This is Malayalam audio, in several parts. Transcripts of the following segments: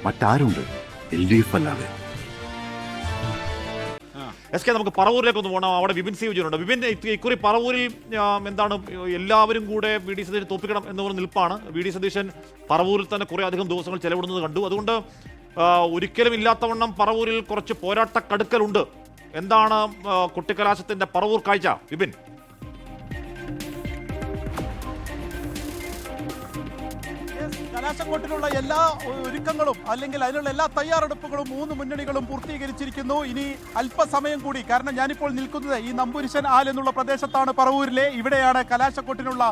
മറ്റാരുണ്ട് LDF അല്ലാതെ? നമുക്ക് പറവൂരിലേക്ക് ഒന്ന് പോകണം. അവിടെ വിപിൻ സി വിജയനുണ്ട്. വിപിൻ, ഇക്കുറി പറവൂരിൽ എന്താണ് എല്ലാവരും കൂടെ വി ഡി സതീശൻ തോപ്പിക്കണം എന്ന് പറഞ്ഞ നിൽപ്പാണ്. വി ഡി സതീശൻ പറവൂരിൽ തന്നെ കുറേ അധികം ദിവസങ്ങൾ ചെലവിടുന്നത് കണ്ടു. അതുകൊണ്ട് ഒരിക്കലും ഇല്ലാത്തവണ്ണം പറവൂരിൽ കുറച്ച് പോരാട്ട കടുക്കലുണ്ട്. എന്താണ് കുട്ടിക്കലാശത്തിന്റെ പറവൂർ കാഴ്ച, വിപിൻ? കലാശക്കൊട്ടിനുള്ള എല്ലാ ഒരുക്കങ്ങളും അല്ലെങ്കിൽ അതിനുള്ള എല്ലാ തയ്യാറെടുപ്പുകളും മൂന്ന് മുന്നണികളും പൂർത്തീകരിച്ചിരിക്കുന്നു. ഇനി അല്പസമയം കൂടി, കാരണം ഞാനിപ്പോൾ നിൽക്കുന്നത് ഈ നമ്പൂരിശൻ ആൽ എന്നുള്ള പ്രദേശത്താണ് പറവൂരിലെ. ഇവിടെയാണ് കലാശക്കൊട്ടിനുള്ള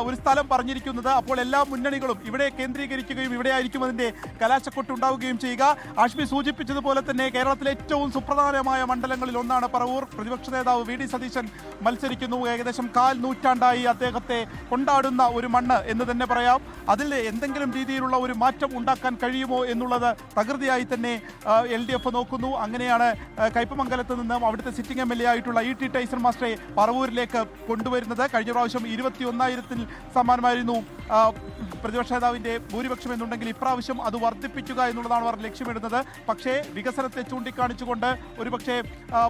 ഒരു സ്ഥലം പറഞ്ഞിരിക്കുന്നത്. അപ്പോൾ എല്ലാ മുന്നണികളും ഇവിടെ കേന്ദ്രീകരിക്കുകയും ഇവിടെ ആയിരിക്കും അതിൻ്റെ കലാശക്കൊട്ട് ഉണ്ടാവുകയും ചെയ്യുക. ആഷ്മി സൂചിപ്പിച്ചതുപോലെ തന്നെ കേരളത്തിലെ ഏറ്റവും സുപ്രധാനമായ മണ്ഡലങ്ങളിൽ ഒന്നാണ് പറവൂർ. പ്രതിപക്ഷ നേതാവ് വി ഡി സതീശൻ മത്സരിക്കുന്നു. ഏകദേശം 1/4 നൂറ്റാണ്ടായി അദ്ദേഹത്തെ കൊണ്ടാടുന്ന ഒരു മണ്ണ് എന്ന് തന്നെ പറയാം. അതിൽ എന്തെങ്കിലും രീതിയിലുള്ള ഒരു മാറ്റം ഉണ്ടാക്കാൻ കഴിയുമോ എന്നുള്ളത് തകൃതിയായി തന്നെ LDF നോക്കുന്നു. അങ്ങനെയാണ് കയ്പമംഗലത്ത് നിന്നും അവിടുത്തെ സിറ്റിംഗ് MLA ആയിട്ടുള്ള E.T. ടൈസൺ മാസ്റ്ററെ പറവൂരിലേക്ക് കൊണ്ടുവരുന്നത്. കഴിഞ്ഞ പ്രാവശ്യം 21,000-ൽ സമ്മാനമായിരുന്നു പ്രതിപക്ഷ നേതാവിൻ്റെ ഭൂരിപക്ഷം എന്നുണ്ടെങ്കിൽ ഇപ്രാവശ്യം അത് വർദ്ധിപ്പിക്കുക എന്നുള്ളതാണ് അവർ ലക്ഷ്യമിടുന്നത്. പക്ഷേ വികസനത്തെ ചൂണ്ടിക്കാണിച്ചുകൊണ്ട് ഒരുപക്ഷെ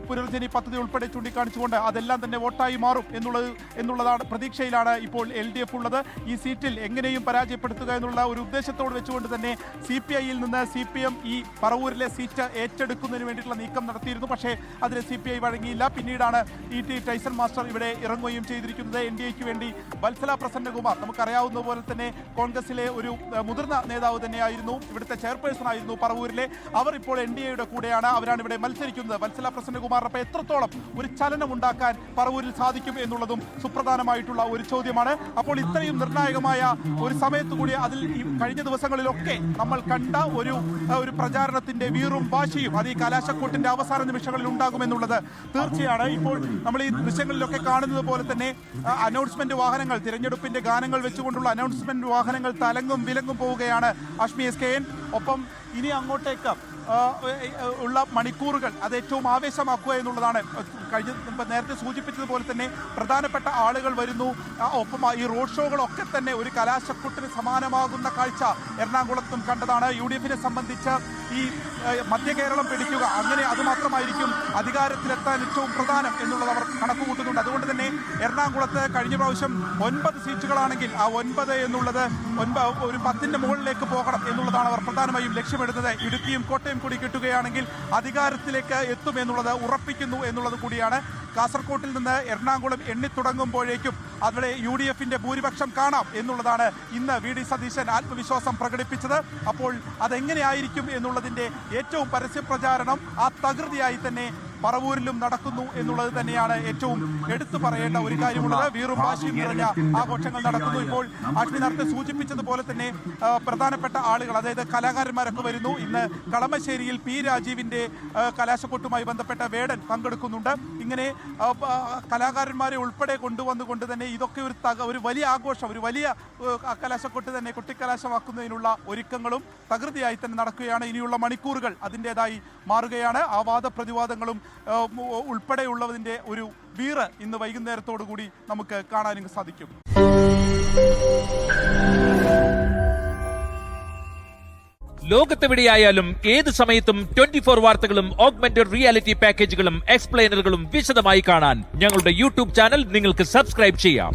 പുനർജനി പദ്ധതി ഉൾപ്പെടെ ചൂണ്ടിക്കാണിച്ചുകൊണ്ട് അതെല്ലാം തന്നെ വോട്ടായി മാറും എന്നുള്ളതാണ് പ്രതീക്ഷയിലാണ് ഇപ്പോൾ LDF ഉള്ളത്. ഈ സീറ്റിൽ എങ്ങനെയും പരാജയപ്പെടുത്തുക എന്നുള്ള ഒരു ഉദ്ദേശത്തോട് വെച്ചുകൊണ്ട് തന്നെ CPI-യിൽ നിന്ന് CPM ഈ പറവൂരിലെ സീറ്റ് ഏറ്റെടുക്കുന്നതിന് വേണ്ടിയിട്ടുള്ള നീക്കം നടത്തിയിരുന്നു. പക്ഷേ അതിന് CPI വഴങ്ങിയില്ല. പിന്നീടാണ് E.T. ടൈസൺ മാസ്റ്റർ ഇവിടെ ഇറങ്ങുകയും ചെയ്തിരിക്കുന്നത്. NDAക്ക് വേണ്ടി വത്സല പ്രസന്നകുമാർ, നമുക്കറിയാവുന്ന പോലെ തന്നെ കോൺഗ്രസിലെ ഒരു മുതിർന്ന നേതാവ് തന്നെയായിരുന്നു, ഇവിടുത്തെ ചെയർപേഴ്സൺ ആയിരുന്നു പറവൂരിലെ. അവർ ഇപ്പോൾ NDAയുടെ കൂടെയാണ്, അവരാണ് ഇവിടെ മത്സരിക്കുന്നത്. വത്സല പ്രസന്നകുമാറിനൊപ്പം എത്രത്തോളം ഒരു ചലനം ഉണ്ടാക്കാൻ പറവൂരിൽ സാധിക്കും എന്നുള്ളതും സുപ്രധാനമായിട്ടുള്ള ഒരു ചോദ്യമാണ്. അപ്പോൾ ഇത്രയും നിർണായകമായ ഒരു സമയത്ത് കൂടി അതിൽ കഴിഞ്ഞ ദിവസങ്ങളിലൊക്കെ നമ്മൾ കണ്ട ഒരു പ്രചാരണത്തിന്റെ വീറും വാശിയും അത് ഈ കലാശക്കൊട്ടിന്റെ അവസാന നിമിഷങ്ങളിൽ ഉണ്ടാകുമെന്നുള്ളത് തീർച്ചയാണ്. ഇപ്പോൾ നമ്മൾ ഈ ദൃശ്യങ്ങളിലൊക്കെ കാണുന്നത് പോലെ തന്നെ അനൗൺസ്മെന്റ് വാഹനങ്ങൾ, തിരഞ്ഞെടുപ്പിന്റെ ഗാനങ്ങൾ വെച്ചുകൊണ്ടുള്ള അനൗൺസ്മെന്റ് വാഹനങ്ങൾ തലങ്ങും വിലങ്ങും പോവുകയാണ്. അഷ്മി SKN ഒപ്പം ഇനി അങ്ങോട്ടേക്ക് ഉള്ള മണിക്കൂറുകൾ അത് ഏറ്റവും ആവേശമാക്കുക എന്നുള്ളതാണ്. നേരത്തെ സൂചിപ്പിച്ചതുപോലെ തന്നെ പ്രധാനപ്പെട്ട ആളുകൾ വരുന്നു. ഒപ്പം ഈ റോഡ് ഷോകളൊക്കെ തന്നെ ഒരു കലാശക്കൊട്ടിന് സമാനമാകുന്ന കാഴ്ച എറണാകുളത്തും കണ്ടതാണ്. UDF-നെ സംബന്ധിച്ച് ഈ മധ്യ കേരളം പിടിക്കുക, അങ്ങനെ അതുമാത്രമായിരിക്കും അധികാരത്തിലെത്താൻ ഏറ്റവും പ്രധാനം എന്നുള്ളത് അവർ കണക്കുകൂട്ടുന്നുണ്ട്. അതുകൊണ്ട് തന്നെ എറണാകുളത്ത് കഴിഞ്ഞ പ്രാവശ്യം 9 സീറ്റുകളാണെങ്കിൽ ആ 9 എന്നുള്ളത് ഒരു 10-ന്റെ മുകളിലേക്ക് പോകണം എന്നുള്ളതാണ് അവർ പ്രധാനമായും ലക്ഷ്യമിടുന്നത്. ഇടുക്കിയും കോട്ടയം കൂടി കിട്ടുകയാണെങ്കിൽ അധികാരത്തിലേക്ക് എത്തുമെന്നുള്ളത് ഉറപ്പിക്കുന്നു എന്നുള്ളത് കൂടിയാണ്. കാസർകോട്ടിൽ നിന്ന് എറണാകുളം എണ്ണിത്തുടങ്ങുമ്പോഴേക്കും അവിടെ UDF-ന്റെ ഭൂരിപക്ഷം കാണാം എന്നുള്ളതാണ് ഇന്ന് വി ഡി സതീശൻ ആത്മവിശ്വാസം പ്രകടിപ്പിച്ചത്. അപ്പോൾ അതെങ്ങനെയായിരിക്കും എന്നുള്ളതിൻ്റെ ഏറ്റവും പരസ്യപ്രചാരണം ആ തകൃതിയായി തന്നെ പറവൂരിലും നടക്കുന്നു എന്നുള്ളത് തന്നെയാണ് ഏറ്റവും എടുത്തു പറയേണ്ട ഒരു കാര്യമുള്ളത്. വീറും വാശിയും നിറഞ്ഞ ആഘോഷങ്ങൾ നടക്കുന്നു. ഇപ്പോൾ അഗ്നി നേരത്തെ സൂചിപ്പിച്ചതുപോലെ തന്നെ പ്രധാനപ്പെട്ട ആളുകൾ, അതായത് കലാകാരന്മാരൊക്കെ വരുന്നു. ഇന്ന് കളമശ്ശേരിയിൽ P. രാജീവിൻ്റെ കലാശക്കൊട്ടുമായി ബന്ധപ്പെട്ട വേടൻ പങ്കെടുക്കുന്നുണ്ട്. ഇങ്ങനെ കലാകാരന്മാരെ ഉൾപ്പെടെ കൊണ്ടുവന്നുകൊണ്ട് തന്നെ ഇതൊക്കെ ഒരു വലിയ ആഘോഷം, ഒരു വലിയ കലാശക്കൊട്ട് തന്നെ കൊട്ടിക്കലാശമാക്കുന്നതിനുള്ള ഒരുക്കങ്ങളും തകൃതിയായി തന്നെ നടക്കുകയാണ്. ഇനിയുള്ള മണിക്കൂറുകൾ അതിൻ്റെതായി മാറുകയാണ്. ആ വാദപ്രതിവാദങ്ങളും ഉൾപ്പെടെയുള്ളതിൻ്റെ ഒരു വീറ് ഇന്ന് വൈകുന്നേരത്തോടു കൂടി നമുക്ക് കാണാനും സാധിക്കും. ലോകത്തെവിടെയായാലും ഏത് സമയത്തും 24 വാർത്തകളും ഓഗ്മെന്റഡ് റിയാലിറ്റി പാക്കേജുകളും എക്സ്പ്ലെയിനറുകളും വിശദമായി കാണാൻ ഞങ്ങളുടെ YouTube ചാനൽ നിങ്ങൾക്ക് സബ്സ്ക്രൈബ് ചെയ്യാം.